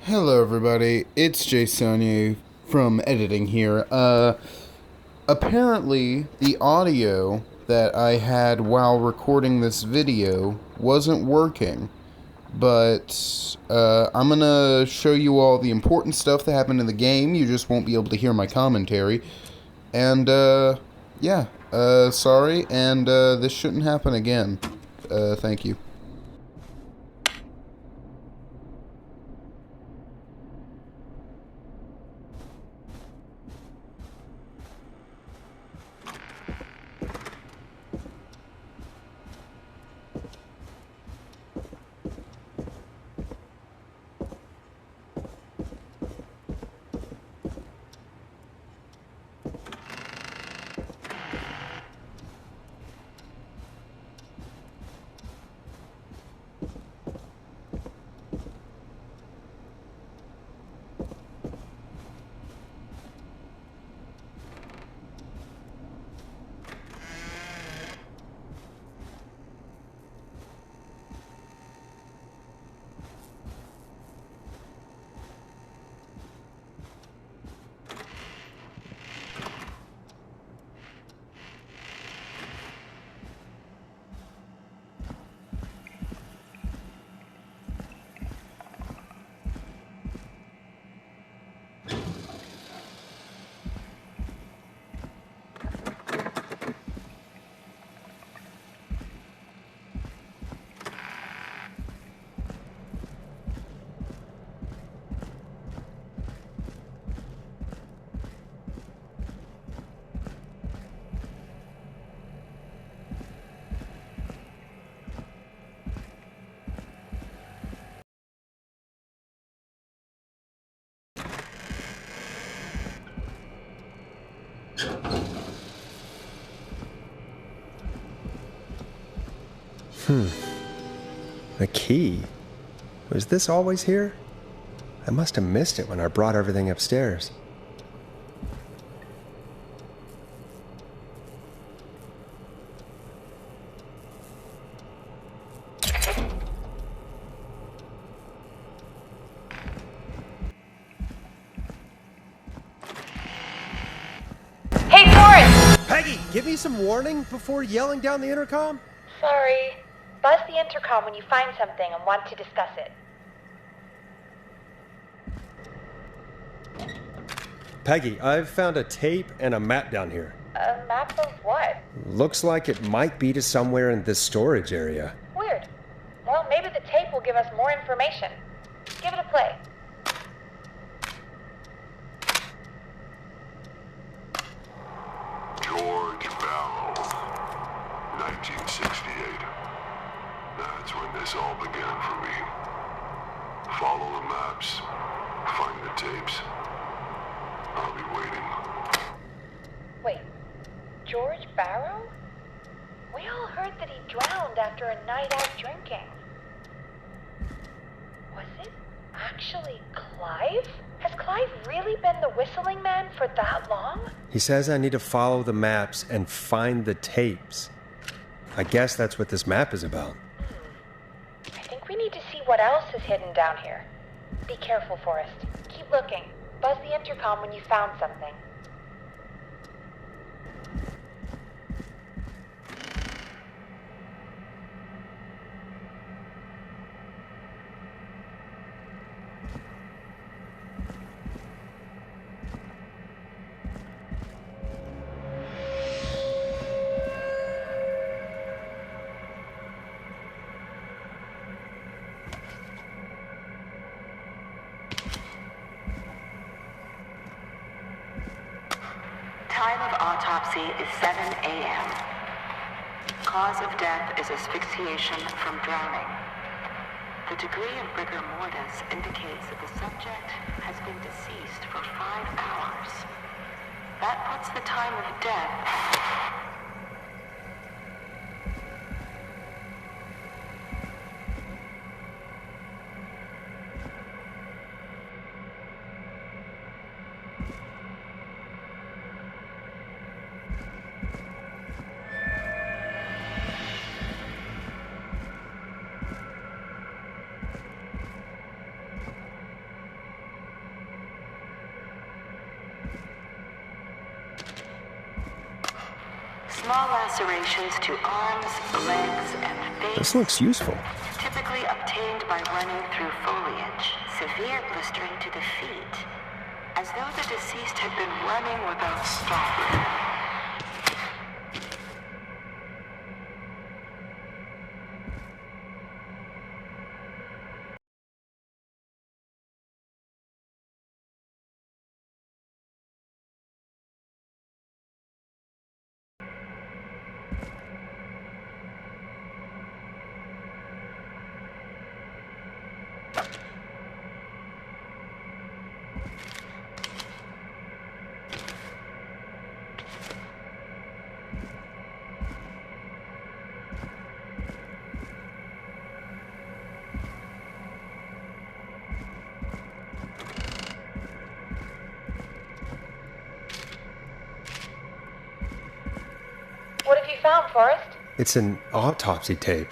Hello, everybody. It's Jay Sonye from editing here. Apparently, the audio that I had while recording this video wasn't working, but I'm gonna show you all the important stuff that happened in the game. You just won't be able to hear my commentary. And, yeah, sorry, and this shouldn't happen again. Thank you. The key? Was this always here? I must have missed it when I brought everything upstairs. Hey, Forrest! Peggy, give me some warning before yelling down the intercom? Sorry. Buzz the intercom when you find something and want to discuss it. Peggy, I've found a tape and a map down here. A map of what? Looks like it might be to somewhere in this storage area. Weird. Well, maybe the tape will give us more information. Give it a play. George Barrow, 1968. That's when this all began for me. Follow the maps, find the tapes. I'll be waiting. Wait. George Barrow? We all heard that he drowned after a night out drinking. Was it actually Clive? Has Clive really been the whistling man for that long? He says I need to follow the maps and find the tapes. I guess that's what this map is about. I think we need to see what else is hidden down here. Be careful, Forrest. Keep looking. Buzz the intercom when you found something. Time of autopsy is 7 a.m. Cause of death is asphyxiation from drowning. The degree of rigor mortis indicates that the subject has been deceased for 5 hours. That puts the time of death... Small lacerations to arms, legs, and face. This looks useful. Typically obtained by running through foliage. Severe blistering to the feet. As though the deceased had been running without stopping. What have you found, Forrest? It's an autopsy tape.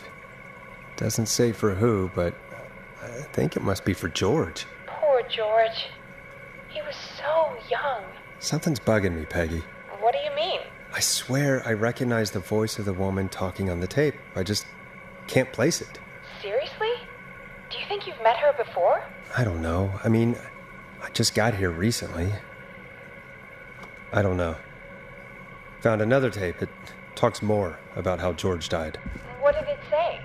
Doesn't say for who, but I think it must be for George. Poor George. He was so young. Something's bugging me, Peggy. What do you mean? I swear I recognize the voice of the woman talking on the tape. I just can't place it. Seriously? Do you think you've met her before? I don't know. I mean, I just got here recently. I don't know. Found another tape. It talks more about how George died. What did it say?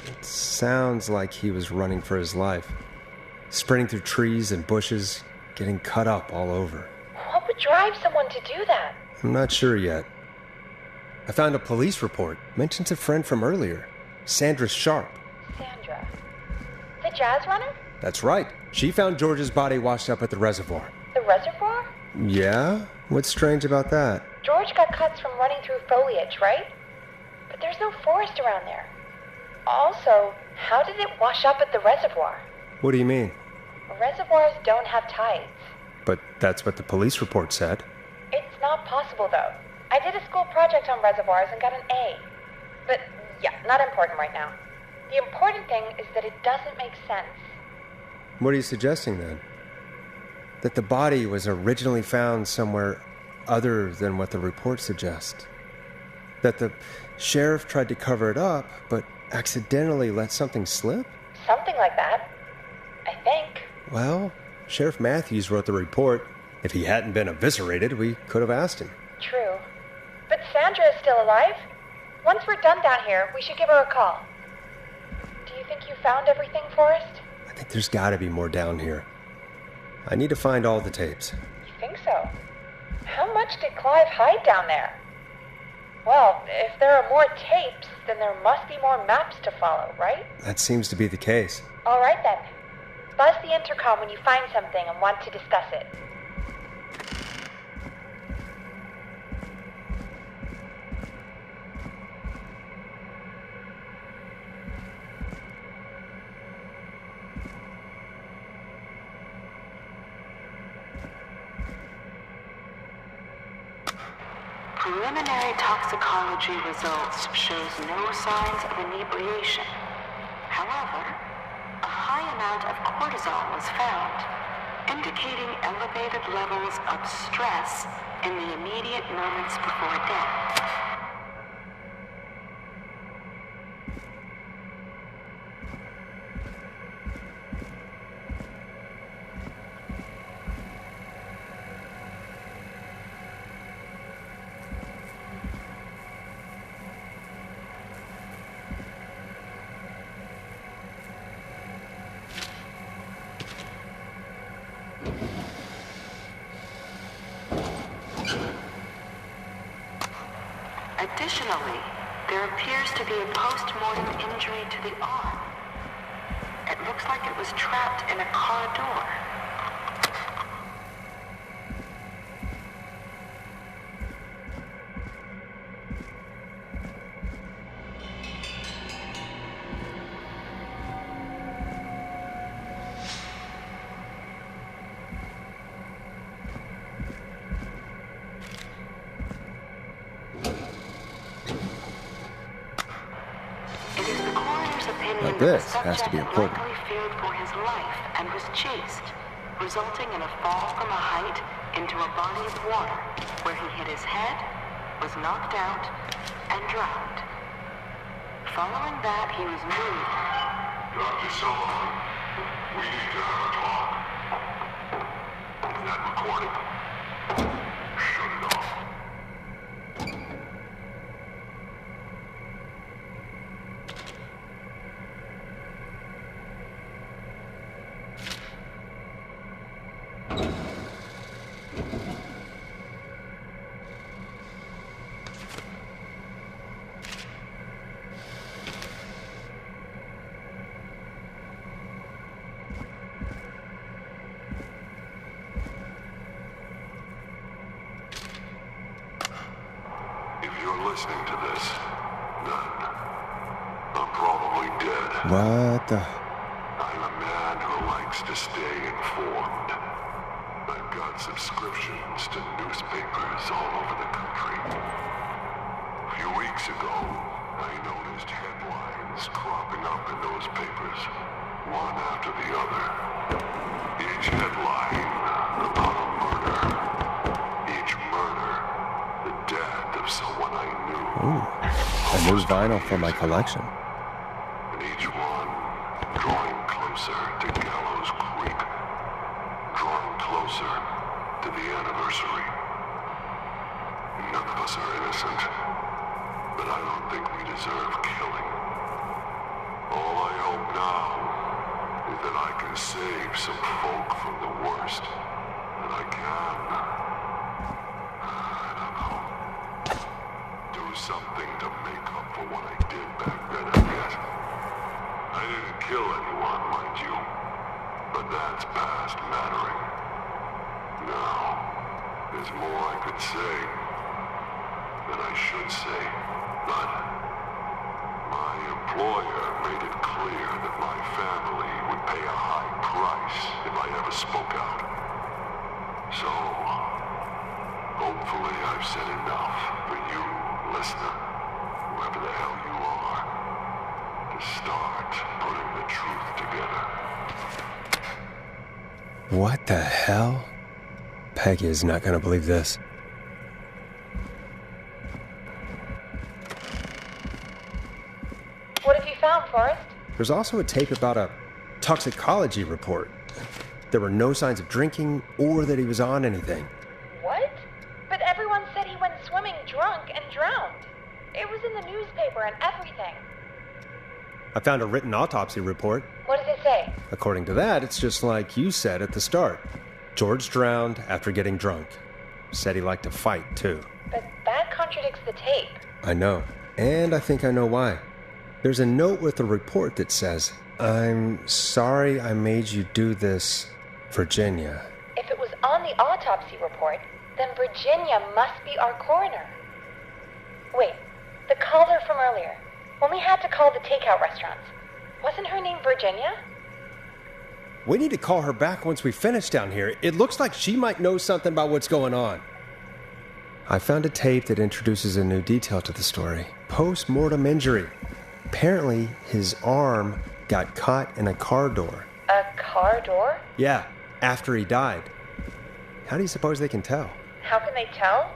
It sounds like he was running for his life. Sprinting through trees and bushes, getting cut up all over. What would drive someone to do that? I'm not sure yet. I found a police report. Mentions a friend from earlier, Sandra Sharp. Sandra. The jazz runner? That's right. She found George's body washed up at the reservoir. The reservoir? Yeah? What's strange about that? George got cuts from running through foliage, right? But there's no forest around there. Also, how did it wash up at the reservoir? What do you mean? Reservoirs don't have tides. But that's what the police report said. It's not possible, though. I did a school project on reservoirs and got an A. But, yeah, not important right now. The important thing is that it doesn't make sense. What are you suggesting, then? That the body was originally found somewhere other than what the report suggests? That the sheriff tried to cover it up, but accidentally let something slip? Something like that. I think. Well, Sheriff Matthews wrote the report. If he hadn't been eviscerated, we could have asked him. True. But Sandra is still alive. Once we're done down here, we should give her a call. Do you think you found everything, Forrest? I think there's got to be more down here. I need to find all the tapes. You think so? How much did Clive hide down there? Well, if there are more tapes, then there must be more maps to follow, right? That seems to be the case. All right, then. Buzz the intercom when you find something and want to discuss it. Preliminary toxicology results shows no signs of inebriation. However, a high amount of cortisol was found, indicating elevated levels of stress in the immediate moments before death. Additionally, there appears to be a post-mortem injury to the arm. It looks like it was trapped in a car door. Now this has to be important. Likely feared for his life and was chased, resulting in a fall from a height into a body of water where he hit his head, was knocked out and drowned. Following that, he was moved. Dr. Sullivan, we need to have a talk. That recording. Shut it off. If you're listening to this, then I'm probably dead. What the? I'm a man who likes to stay informed. I've got subscriptions to newspapers all over the country. A few weeks ago, I noticed headlines cropping up in those papers, one after the other. Each headline about a murder. Each murder, the death of someone I knew. Ooh, a new vinyl for my collection. And each one drawing closer to Gallows Creek, drawing closer to the anniversary. None of us are innocent, but I don't think we deserve killing. All I hope now is that I can save some folk from the worst, and I can. I don't know. Do something to make up for what I did back then, I guess. I didn't kill anyone, mind you, but that's past mattering. Now, there's more I could say than I should say, but my employer made it clear that my family would pay a high price if I ever spoke out. So, hopefully I've said enough for you, listener, whoever the hell you are, to start putting the truth together. What the hell? Peggy is not going to believe this. What have you found, Forrest? There's also a tape about a toxicology report. There were no signs of drinking or that he was on anything. What? But everyone said he went swimming drunk and drowned. It was in the newspaper and everything. I found a written autopsy report. What does it say? According to that, it's just like you said at the start. George drowned after getting drunk. Said he liked to fight, too. But that contradicts the tape. I know. And I think I know why. There's a note with the report that says, "I'm sorry I made you do this, Virginia." If it was on the autopsy report, then Virginia must be our coroner. Wait, the caller from earlier, when we had to call the takeout restaurants, wasn't her name Virginia? We need to call her back once we finish down here. It looks like she might know something about what's going on. I found a tape that introduces a new detail to the story. Post-mortem injury. Apparently, his arm got caught in a car door. A car door? Yeah, after he died. How do you suppose they can tell? How can they tell?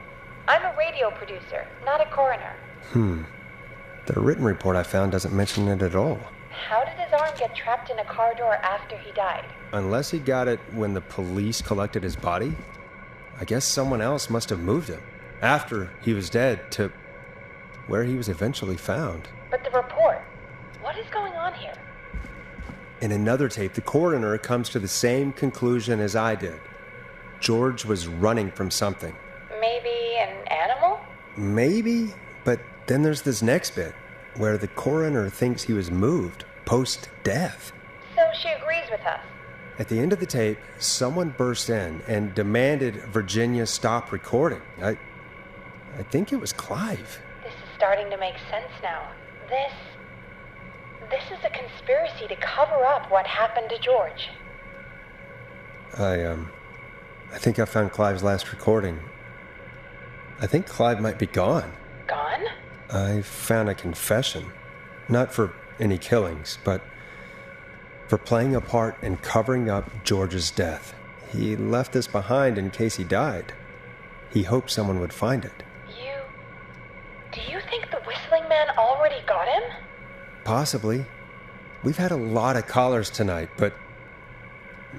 I'm a radio producer, not a coroner. The written report I found doesn't mention it at all. How did his arm get trapped in a car door after he died? Unless he got it when the police collected his body, I guess someone else must have moved him after he was dead to where he was eventually found. But the report, what is going on here? In another tape, the coroner comes to the same conclusion as I did. George was running from something. Maybe an animal? Maybe, but then there's this next bit where the coroner thinks he was moved post-death. So she agrees with us. At the end of the tape, someone burst in and demanded Virginia stop recording. I think it was Clive. This is starting to make sense now. This is a conspiracy to cover up what happened to George. I think I found Clive's last recording. I think Clive might be gone. Gone? I found a confession. Not for any killings, but for playing a part in covering up George's death. He left this behind in case he died. He hoped someone would find it. him? Possibly. We've had a lot of callers tonight, but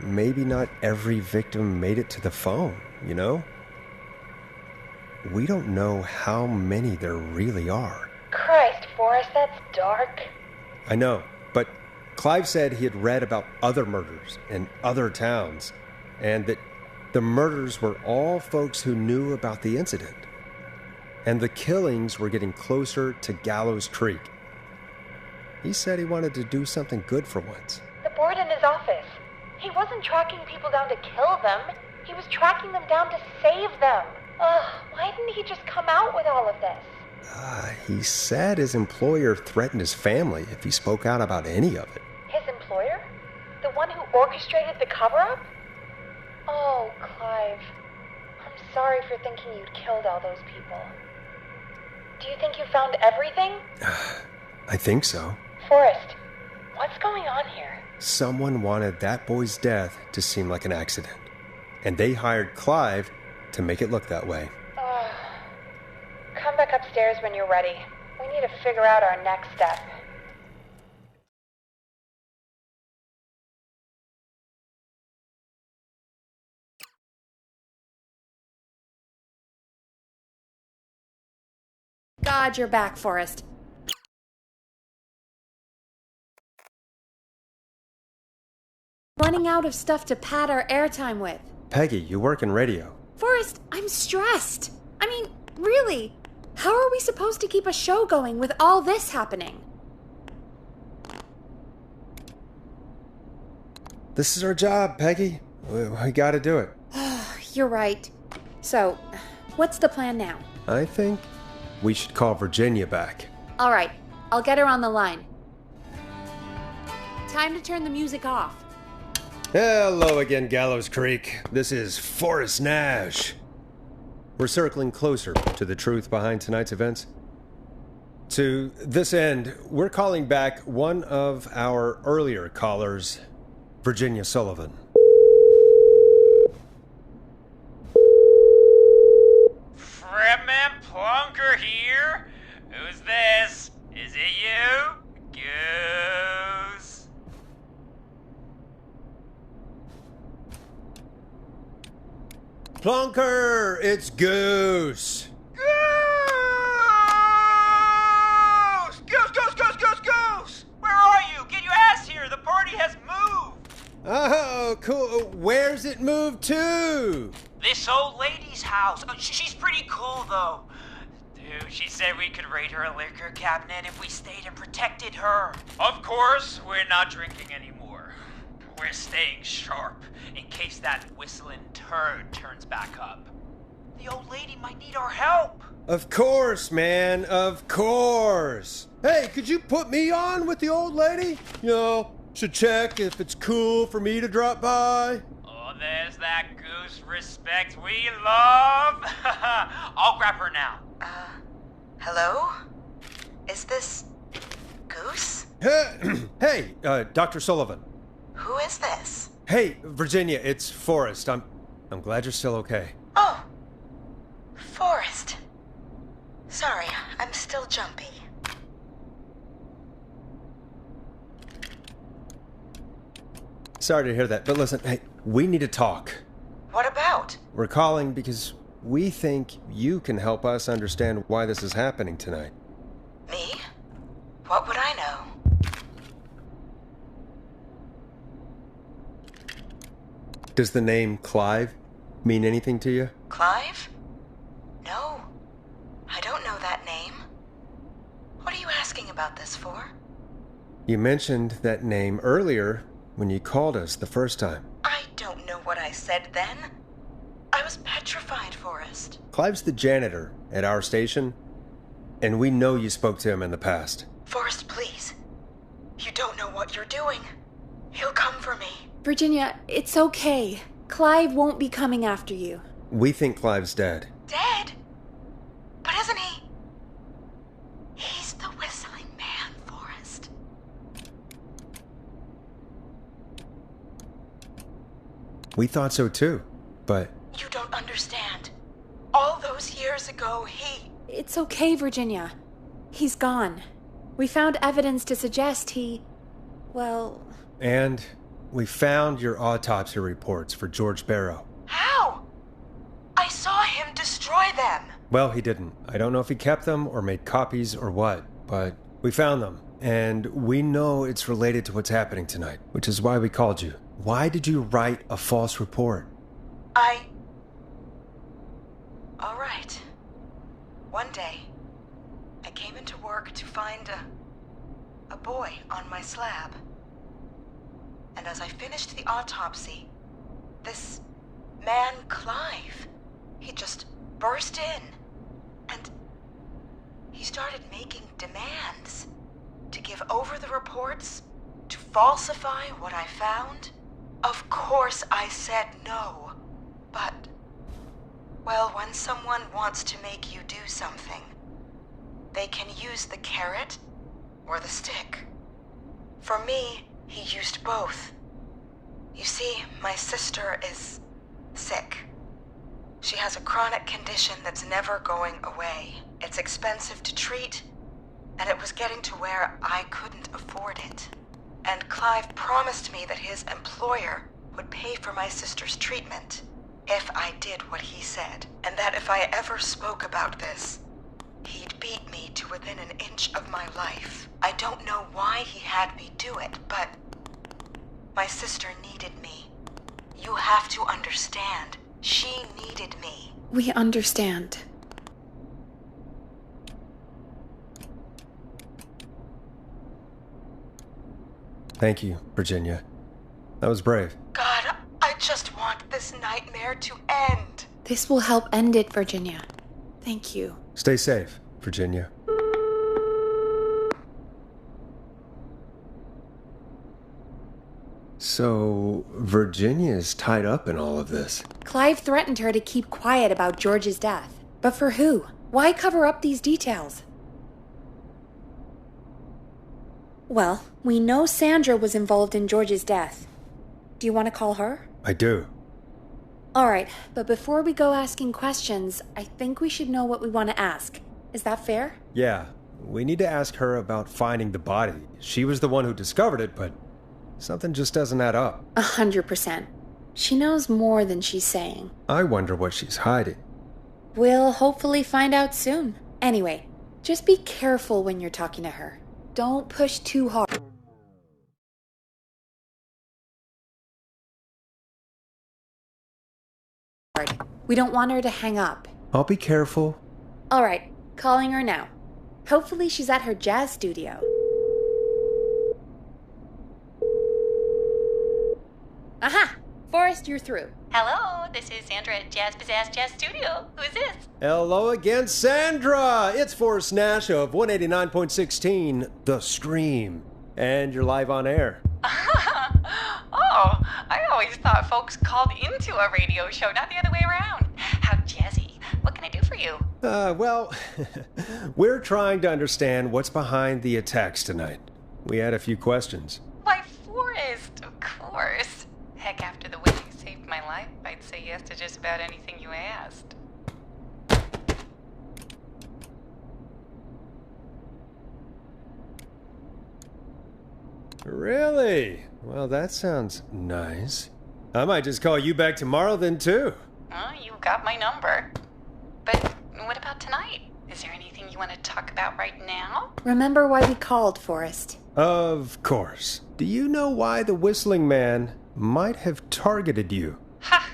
maybe not every victim made it to the phone, you know? We don't know how many there really are. Christ, Forrest, that's dark. I know, but Clive said he had read about other murders in other towns, and that the murders were all folks who knew about the incident. And the killings were getting closer to Gallows Creek. He said he wanted to do something good for once. The board in his office. He wasn't tracking people down to kill them. He was tracking them down to save them. Ugh, why didn't he just come out with all of this? He said his employer threatened his family if he spoke out about any of it. His employer? The one who orchestrated the cover-up? Oh, Clive. I'm sorry for thinking you'd killed all those people. Do you think you found everything? I think so. Forrest, what's going on here? Someone wanted that boy's death to seem like an accident, and they hired Clive to make it look that way. Come back upstairs when you're ready. We need to figure out our next step. God, you're back, Forrest. Running out of stuff to pad our airtime with. Peggy, you work in radio. Forrest, I'm stressed. I mean, really, how are we supposed to keep a show going with all this happening? This is our job, Peggy. We gotta do it. You're right. So, what's the plan now? I think we should call Virginia back. All right, I'll get her on the line. Time to turn the music off. Hello again, Gallows Creek. This is Forrest Nash. We're circling closer to the truth behind tonight's events. To this end, we're calling back one of our earlier callers, Virginia Sullivan. Fredman Plunker here? Who's this? Is it you? Goose? Plunker, it's Goose. Goose! Where are you? Get your ass here! The party has moved! Oh, cool. Where's it moved to? This old lady's house. She's pretty cool, though. Dude, she said we could raid her liquor cabinet if we stayed and protected her. Of course, we're not drinking anymore. We're staying sharp in case that whistling turd turns back up. The old lady might need our help. Of course, man. Of course. Hey, could you put me on with the old lady? You know, should check if it's cool for me to drop by. Oh, there's that Goose respect we love. I'll grab her now. Hello? Is this Goose? Hey, Dr. Sullivan. Who is this? Hey, Virginia, it's Forrest. I'm glad you're still okay. Oh, Forrest. Sorry, I'm still jumpy. Sorry to hear that, but listen, hey, we need to talk. What about? We're calling because we think you can help us understand why this is happening tonight. Me? What would I know? Does the name Clive mean anything to you? Clive? No, I don't know that name. What are you asking about this for? You mentioned that name earlier when you called us the first time. I don't know what I said then. I was petrified, Forrest. Clive's the janitor at our station, and we know you spoke to him in the past. Forrest, please. You don't know what you're doing. He'll come for me. Virginia, it's okay. Clive won't be coming after you. We think Clive's dead. Dead? But isn't he? He's the whistling man, Forrest. We thought so too, but... You don't understand. All those years ago, he... It's okay, Virginia. He's gone. We found evidence to suggest he... well... And we found your autopsy reports for George Barrow. How? I saw him destroy them. Well, he didn't. I don't know if he kept them or made copies or what, but we found them. And we know it's related to what's happening tonight, which is why we called you. Why did you write a false report? All right. One day, I came into work to find a boy on my slab. And as I finished the autopsy, this man, Clive, he just burst in. And he started making demands to give over the reports, to falsify what I found. Of course I said no, but, well, when someone wants to make you do something, they can use the carrot or the stick. For me, he used both. You see, my sister is sick. She has a chronic condition that's never going away. It's expensive to treat, and it was getting to where I couldn't afford it. And Clive promised me that his employer would pay for my sister's treatment if I did what he said, and that if I ever spoke about this, he'd beat me to within an inch of my life. I don't know why he had me do it, but my sister needed me. You have to understand. She needed me. We understand. Thank you, Virginia. That was brave. God, I just want this nightmare to end. This will help end it, Virginia. Thank you. Stay safe, Virginia. So, Virginia's tied up in all of this. Clive threatened her to keep quiet about George's death. But for who? Why cover up these details? Well, we know Sandra was involved in George's death. Do you want to call her? I do. All right, but before we go asking questions, I think we should know what we want to ask. Is that fair? Yeah, we need to ask her about finding the body. She was the one who discovered it, but something just doesn't add up. 100%. She knows more than she's saying. I wonder what she's hiding. We'll hopefully find out soon. Anyway, just be careful when you're talking to her. Don't push too hard. We don't want her to hang up. I'll be careful. All right, calling her now. Hopefully she's at her jazz studio. Aha! Forrest, you're through. Hello, this is Sandra at Jazz Pizzazz Jazz Studio. Who is this? Hello again, Sandra! It's Forrest Nash of 189.16, The Stream. And you're live on air. Oh, I always thought folks called into a radio show, not the other way around. How jazzy. What can I do for you? Well, we're trying to understand what's behind the attacks tonight. We had a few questions. Why, Forrest, of course. Heck, after the way you saved my life, I'd say yes to just about anything you asked. Really? Well, that sounds nice. I might just call you back tomorrow then, too. Well, you got my number. But what about tonight? Is there anything you want to talk about right now? Remember why we called, Forrest. Of course. Do you know why the Whistling Man might have targeted you? Ha!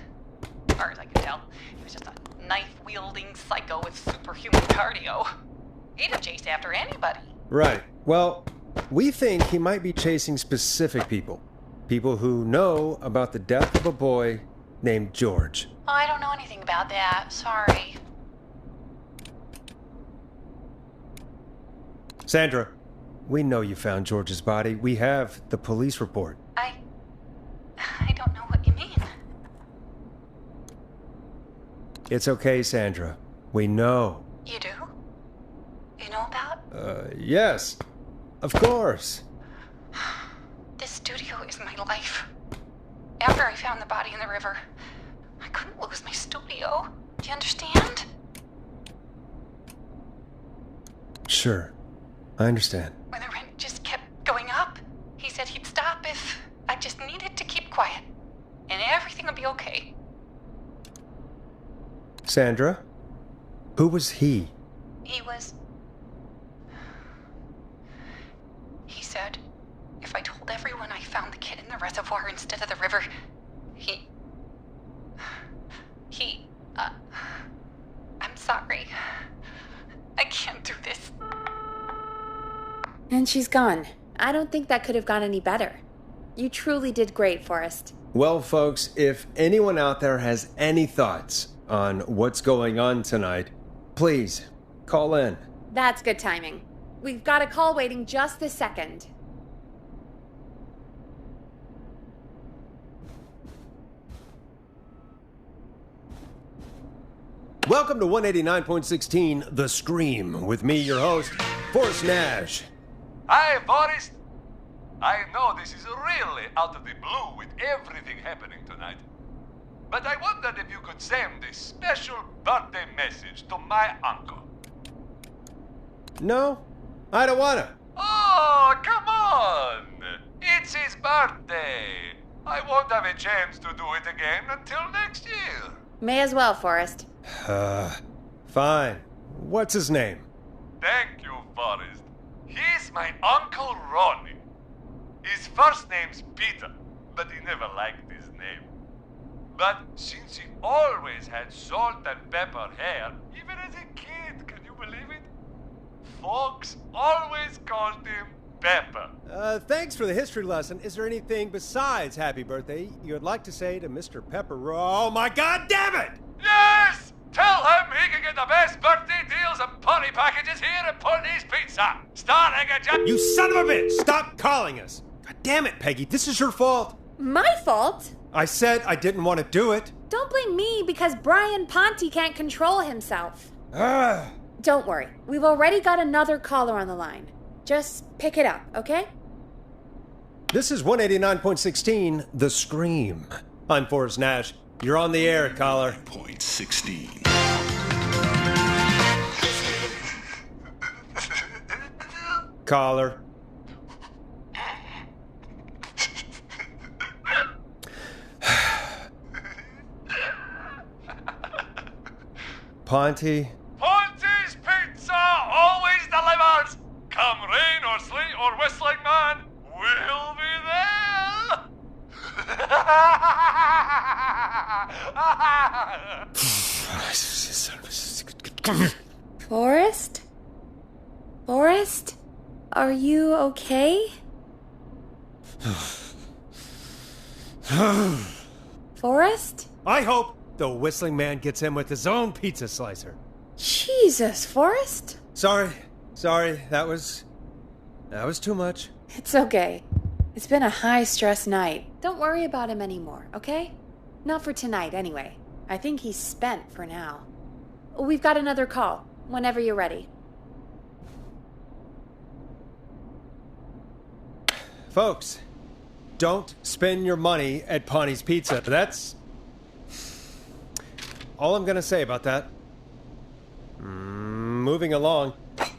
As far as I can tell, he was just a knife-wielding psycho with superhuman cardio. He'd have chased after anybody. Right. Well, we think he might be chasing specific people. People who know about the death of a boy named George. Oh, I don't know anything about that. Sorry. Sandra, we know you found George's body. We have the police report. I don't know what you mean. It's okay, Sandra. We know. You do? You know about? Yes. Of course. This studio is my life. After I found the body in the river, I couldn't lose my studio. Do you understand? Sure. I understand. just kept going up. He said he'd stop if I just needed to keep quiet. And everything would be okay. Sandra? Who was he? He said if I told everyone I found the kid in the reservoir instead of the river, I'm sorry. I can't do this. And she's gone. I don't think that could have gone any better. You truly did great, Forrest. Well, folks, if anyone out there has any thoughts on what's going on tonight, please call in. That's good timing. We've got a call waiting just this second. Welcome to 189.16 The Scream, with me, your host, Forrest Nash. Hi, Forrest. I know this is really out of the blue with everything happening tonight. But I wondered if you could send a special birthday message to my uncle. No, I don't wanna. Oh, come on! It's his birthday. I won't have a chance to do it again until next year. May as well, Forrest. Fine. What's his name? Thank you, Forrest. He's my Uncle Ronnie. His first name's Peter, but he never liked his name. But since he always had salt and pepper hair, even as a kid, can you believe it? Folks always called him Pepper. Thanks for the history lesson. Is there anything besides happy birthday you'd like to say to Mr. Pepper? Oh my god damn it! Yes! Tell him he can get the best birthday deals and party packages here at Pony's Pizza. Starting at just... You son of a bitch! Stop calling us! God damn it, Peggy, this is your fault. My fault? I said I didn't want to do it. Don't blame me because Brian Ponte can't control himself. Ah. Don't worry. We've already got another caller on the line. Just pick it up, okay? This is 189.16 The Scream. I'm Forrest Nash. You're on the air, caller. 189.16. Caller. Ponte. Ponte's Pizza always delivers. Come rain or sleet or whistling man, we'll be there. Forrest? Forrest? Are you okay? Forrest? I hope the whistling man gets him with his own pizza slicer. Jesus, Forrest? Sorry. That was too much. It's okay. It's been a high-stress night. Don't worry about him anymore, okay? Not for tonight, anyway. I think he's spent for now. We've got another call, whenever you're ready. Folks, don't spend your money at Ponte's Pizza. That's all I'm gonna say about that. Moving along,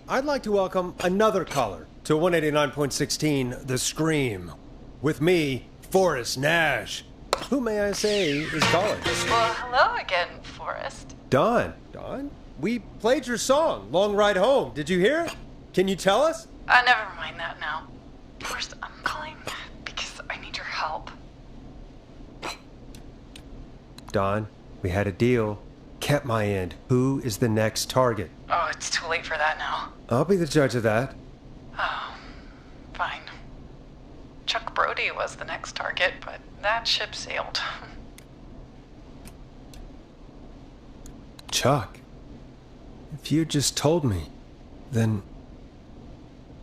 I'd like to welcome another caller to 189.16 The Scream. With me, Forrest Nash. Who, may I say, is calling? Well, hello again, Forrest. Dawn, we played your song, Long Ride Home. Did you hear it? Can you tell us? Never mind that now. First, I'm calling because I need your help. Dawn, we had a deal. Kept my end. Who is the next target? Oh, it's too late for that now. I'll be the judge of that. Oh, fine. Chuck Brody was the next target, but that ship sailed. Chuck, if you just told me, then...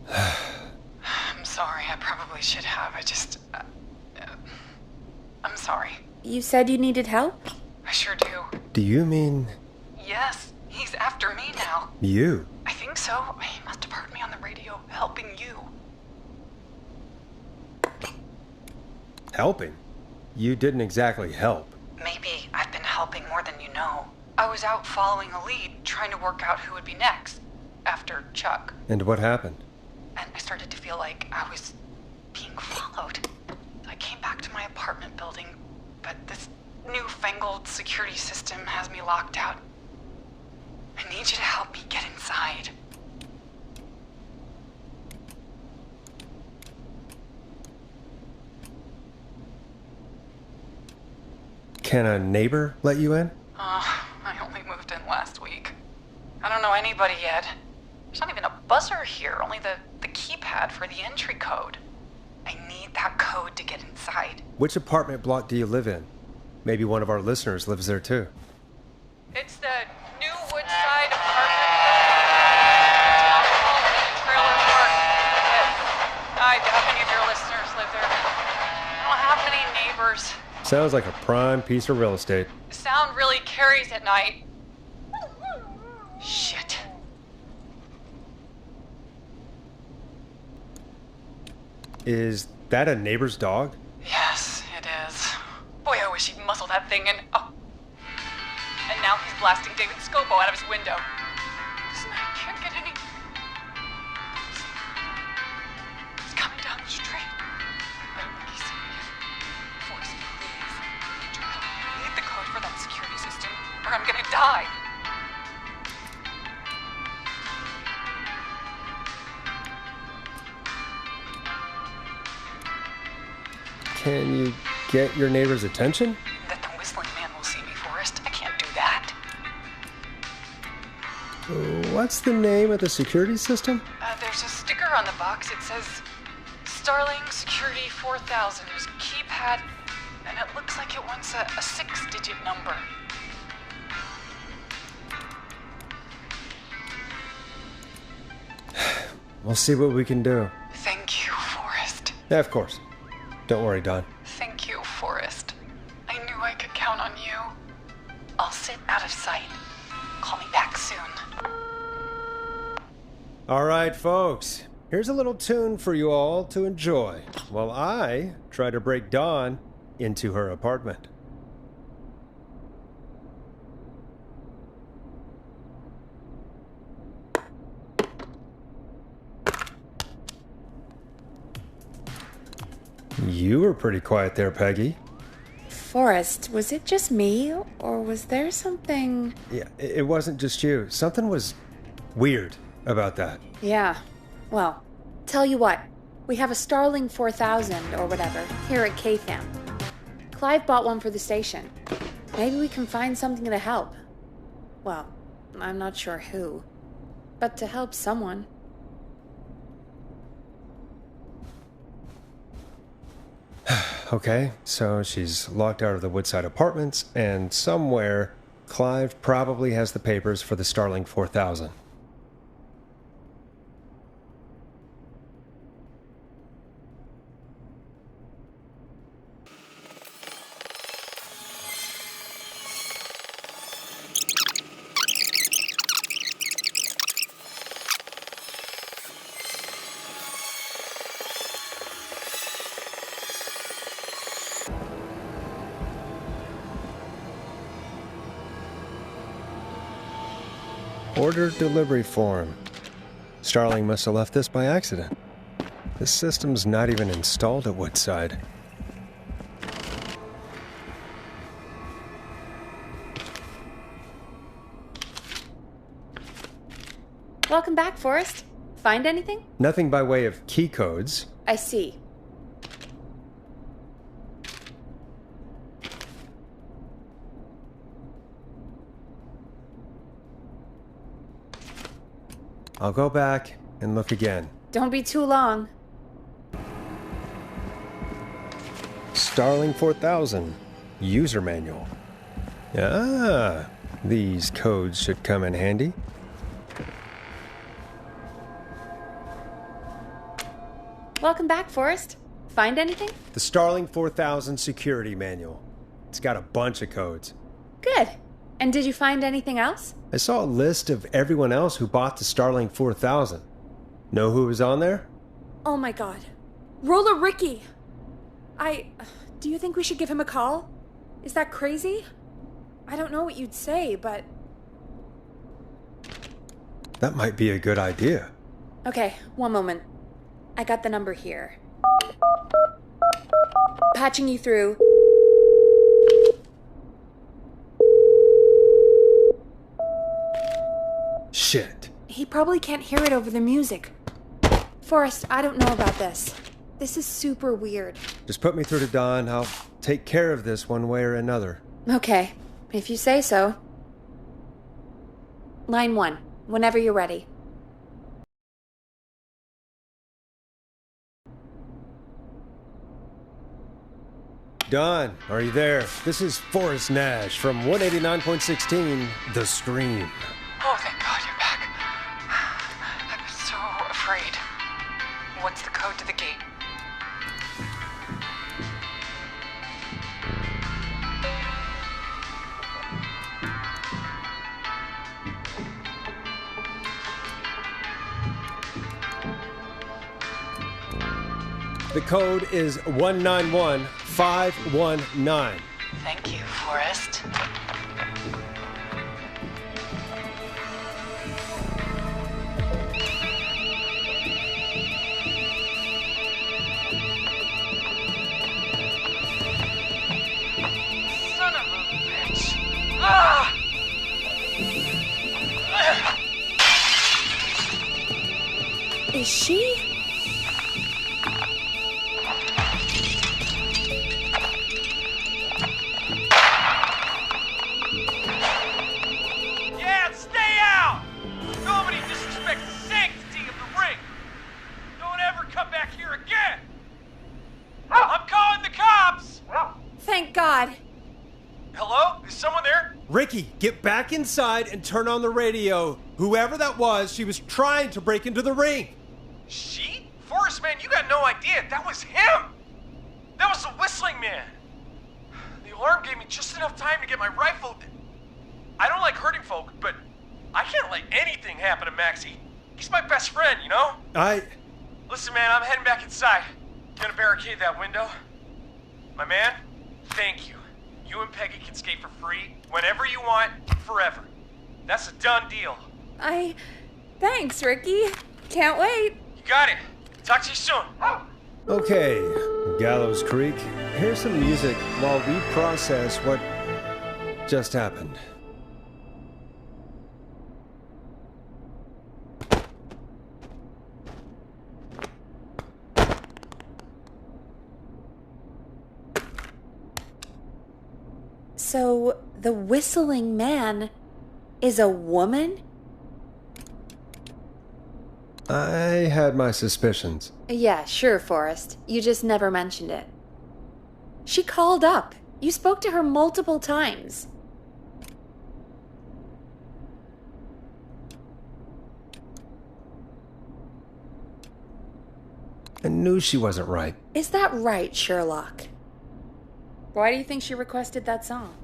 I'm sorry, I probably should have. I'm sorry. You said you needed help? I sure do. Do you mean... Yes, he's after me now. you? I think so. He must have heard me on the radio helping you. Helping? You didn't exactly help. Maybe I've been helping more than you know. I was out following a lead, trying to work out who would be next, after Chuck. And what happened? And I started to feel like I was being followed. I came back to my apartment building, but this newfangled security system has me locked out. I need you to help me get inside. Can a neighbor let you in? I only moved in last week. I don't know anybody yet. There's not even a buzzer here, only the keypad for the entry code. I need that code to get inside. Which apartment block do you live in? Maybe one of our listeners lives there too. It's the New Woodside apartment town hall in Trailer Park. I doubt any of your listeners live there. I don't have many neighbors. Sounds like a prime piece of real estate. Sound really carries at night. Shit. Is that a neighbor's dog? Yes, it is. Boy, I wish he'd muzzle that thing and... Oh. And now he's blasting David Scopo out of his window. Listen, I can't get any... He's coming down the street. I don't think he's seen me yet. Forrest, please. I need the code for that security system, or I'm gonna die. Can you get your neighbor's attention? That the whistling man will see me, Forrest. I can't do that. What's the name of the security system? There's a sticker on the box. It says Starling Security 4000. There's a keypad, and it looks like it wants a 6-digit number. We'll see what we can do. Thank you, Forrest. Yeah, of course. Don't worry, Don. Thank you, Forrest. I knew I could count on you. I'll sit out of sight. Call me back soon. All right, folks. Here's a little tune for you all to enjoy while I try to break Dawn into her apartment. You were pretty quiet there, Peggy. Forrest, was it just me, or was there something... Yeah, it wasn't just you. Something was weird about that. Yeah, well, tell you what. We have a Starling 4000, or whatever, here at KFAM. Clive bought one for the station. Maybe we can find something to help. Well, I'm not sure who, but to help someone. Okay, so she's locked out of the Woodside Apartments, and somewhere, Clive probably has the papers for the Starling 4000. Order delivery form. Starling must have left this by accident. This system's not even installed at Woodside. Welcome back, Forrest. Find anything? Nothing by way of key codes. I see. I'll go back and look again. Don't be too long. Starling 4000. User manual. Ah, these codes should come in handy. Welcome back, Forrest. Find anything? The Starling 4000 security manual. It's got a bunch of codes. Good. And did you find anything else? I saw a list of everyone else who bought the Starling 4000. Know who was on there? Oh my god. Roller Ricky! Do you think we should give him a call? Is that crazy? I don't know what you'd say, but... That might be a good idea. Okay, one moment. I got the number here. Patching you through. Shit. He probably can't hear it over the music. Forrest, I don't know about this. This is super weird. Just put me through to Don. I'll take care of this one way or another. Okay, if you say so. Line 1, whenever you're ready. Don, are you there? This is Forrest Nash from 189.16, The Scream. Oh, thank God you're back. I was so afraid. What's the code to the gate? The code is 191519. Thank you, Forrest. Son of a bitch. Ah! Is she? Yeah, stay out! Nobody disrespects the sanctity of the ring. Don't ever come back here again. I'm calling the cops! Thank God. Hello? Is someone there? Ricky, get back inside and turn on the radio. Whoever that was, she was trying to break into the ring. She? Forrest, man, you got no idea. That was him! That was the whistling man. The alarm gave me just enough time to get my rifle. I don't like hurting folk, but I can't let anything happen to Maxie. He's my best friend, you know? Listen, man, I'm heading back inside. Gonna barricade that window. My man, thank you. You and Peggy can skate for free whenever you want, forever. That's a done deal. Thanks, Ricky. Can't wait. You got it. Talk to you soon. Okay, Gallows Creek, here's some music while we process what just happened. So, the whistling man is a woman? I had my suspicions. Yeah, sure, Forrest. You just never mentioned it. She called up. You spoke to her multiple times. I knew she wasn't right. Is that right, Sherlock? Why do you think she requested that song?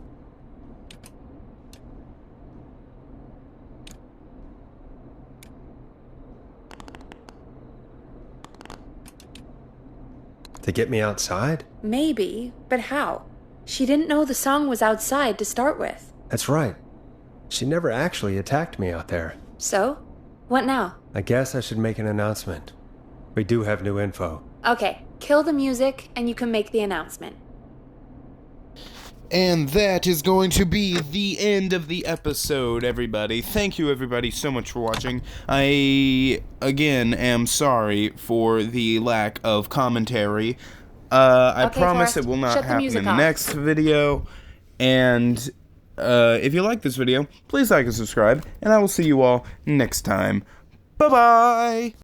To get me outside? Maybe, but how? She didn't know the song was outside to start with. That's right. She never actually attacked me out there. So? What now? I guess I should make an announcement. We do have new info. Okay, kill the music and you can make the announcement. And that is going to be the end of the episode, everybody. Thank you, everybody, so much for watching. I, again, am sorry for the lack of commentary. I Okay, promise Forrest, it will not shut the happen music in the off. next video. And if you like this video, please like and subscribe. And I will see you all next time. Bye-bye!